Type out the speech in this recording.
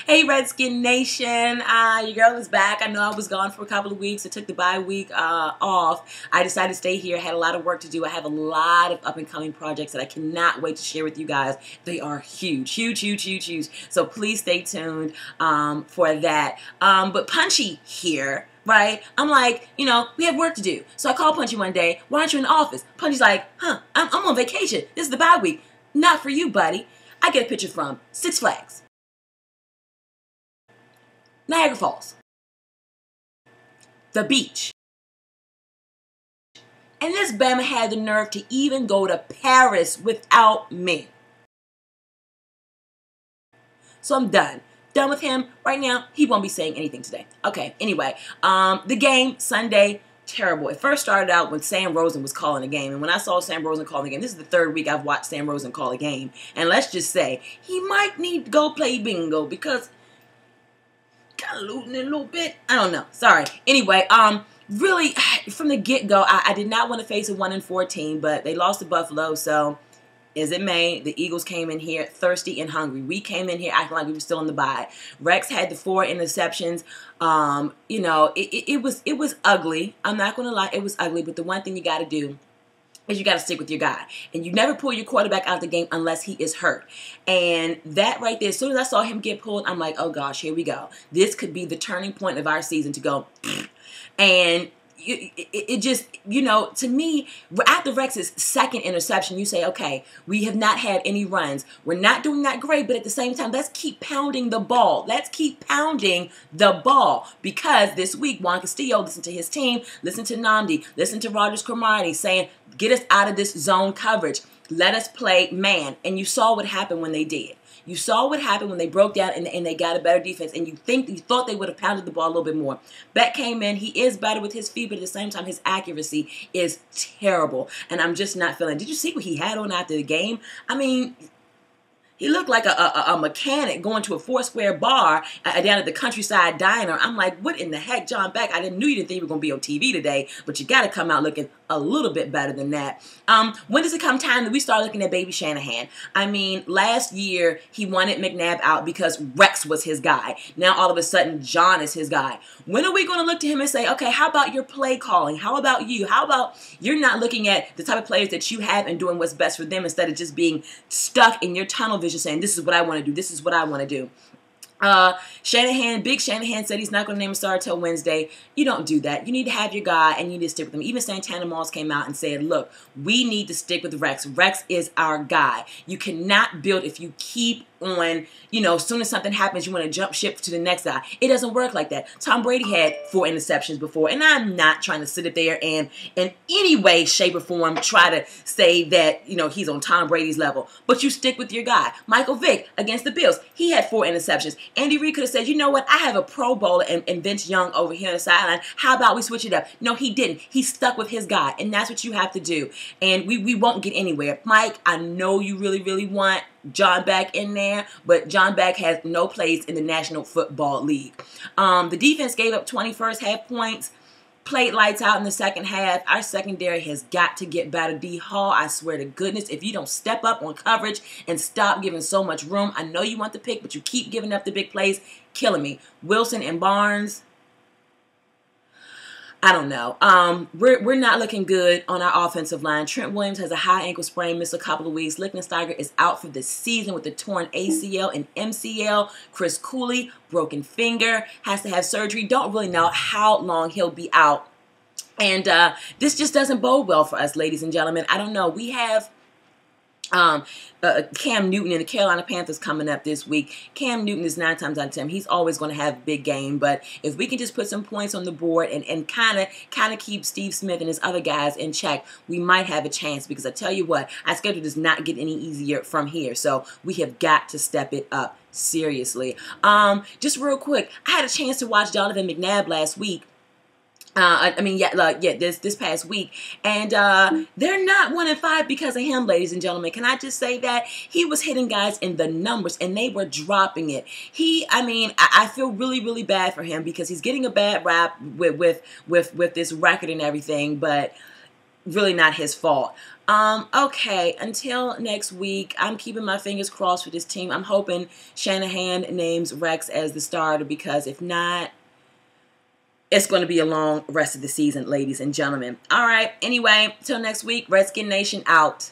Hey, Redskin Nation. Your girl is back. I know I was gone for a couple of weeks. I took the bye week off. I decided to stay here. I had a lot of work to do. I have a lot of up-and-coming projects that I cannot wait to share with you guys. They are huge, huge, huge, huge, huge. So please stay tuned for that. But Punchy here, right? I'm like, you know, we have work to do. So I called Punchy one day. Why aren't you in the office? Punchy's like, I'm on vacation. This is the bye week. Not for you, buddy. I get a picture from Six Flags, Niagara Falls, the beach. And this Bama had the nerve to even go to Paris without me. So I'm done. Done with him. Right now, he won't be saying anything today. Okay, anyway. The game, Sunday, terrible. It first started out when Sam Rosen was calling a game. And when I saw Sam Rosen calling a game, this is the third week I've watched Sam Rosen call a game. And let's just say, he might need to go play bingo because kind of looting it a little bit. I don't know. Sorry. Anyway, really, from the get-go, I did not want to face a 1-4 team, but they lost to Buffalo, so as it may, the Eagles came in here thirsty and hungry. We came in here acting like we were still in the bye. Rex had the 4 interceptions. You know, it was ugly. I'm not going to lie, it was ugly, but the one thing you got to do is you got to stick with your guy. And you never pull your quarterback out of the game unless he is hurt. And that right there, as soon as I saw him get pulled, I'm like, oh gosh, here we go. This could be the turning point of our season to go. And it just, you know, to me, after Rex's second interception, you say, okay, we have not had any runs. We're not doing that great, but at the same time, let's keep pounding the ball. Let's keep pounding the ball. Because this week, Juan Castillo listened to his team, listened to Nnamdi, listened to Rogers Cromartie saying, get us out of this zone coverage. Let us play man. And you saw what happened when they did. You saw what happened when they broke down and they got a better defense, and you thought they would have pounded the ball a little bit more. Beck came in. He is better with his feet, but at the same time, his accuracy is terrible, and I'm just not feeling it. Did you see what he had on after the game? I mean, he looked like a mechanic going to a Foursquare bar down at the Countryside Diner. I'm like, what in the heck, John Beck? I didn't know you didn't think you were going to be on TV today, but you got to come out looking a little bit better than that. When does it come time that we start looking at Baby Shanahan? I mean, last year he wanted McNabb out because Rex was his guy. Now all of a sudden John is his guy. When are we going to look to him and say, okay, how about your play calling? How about you? How about you're not looking at the type of players that you have and doing what's best for them instead of just being stuck in your tunnel vision saying, this is what I want to do. This is what I want to do. Big Shanahan said he's not going to name a starter till Wednesday. You don't do that. You need to have your guy and you need to stick with him. Even Santana Moss came out and said, look, we need to stick with Rex. Rex is our guy. You cannot build if you keep on, you know, as soon as something happens, you want to jump ship to the next guy. It doesn't work like that. Tom Brady had 4 interceptions before, and I'm not trying to sit up there and in any way, shape, or form try to say that, you know, he's on Tom Brady's level. But you stick with your guy. Michael Vick against the Bills, he had 4 interceptions. Andy Reid could have said, you know what, I have a Pro Bowler and Vince Young over here on the sideline. How about we switch it up? No, he didn't. He stuck with his guy, and that's what you have to do. And we won't get anywhere. Mike, I know you really, really want John Beck in there, but John Beck has no place in the National Football League. The defense gave up 20 first half points, played lights out in the second half. Our secondary has got to get better. D Hall, I swear to goodness, if you don't step up on coverage and stop giving so much room, I know you want the pick, but you keep giving up the big plays, killing me. Wilson and Barnes, I don't know. We're not looking good on our offensive line. Trent Williams has a high ankle sprain, missed a couple of weeks. Lichtensteiger is out for the season with a torn ACL and MCL. Chris Cooley, broken finger, has to have surgery. Don't really know how long he'll be out. And this just doesn't bode well for us, ladies and gentlemen. I don't know. We have Cam Newton and the Carolina Panthers coming up this week. Cam Newton is 9 times out of 10. He's always going to have a big game, but if we can just put some points on the board and kind of keep Steve Smith and his other guys in check, we might have a chance, because I tell you what, our schedule does not get any easier from here, so we have got to step it up seriously. Just real quick, I had a chance to watch Donovan McNabb last week. This past week, and they're not 1-5 because of him, ladies and gentlemen. Can I just say that he was hitting guys in the numbers, and they were dropping it. I feel really, really bad for him because he's getting a bad rap with this record and everything, but really not his fault. Okay, until next week, I'm keeping my fingers crossed for this team. I'm hoping Shanahan names Rex as the starter, because if not, it's going to be a long rest of the season, ladies and gentlemen. All right, anyway, till next week, Redskin Nation out.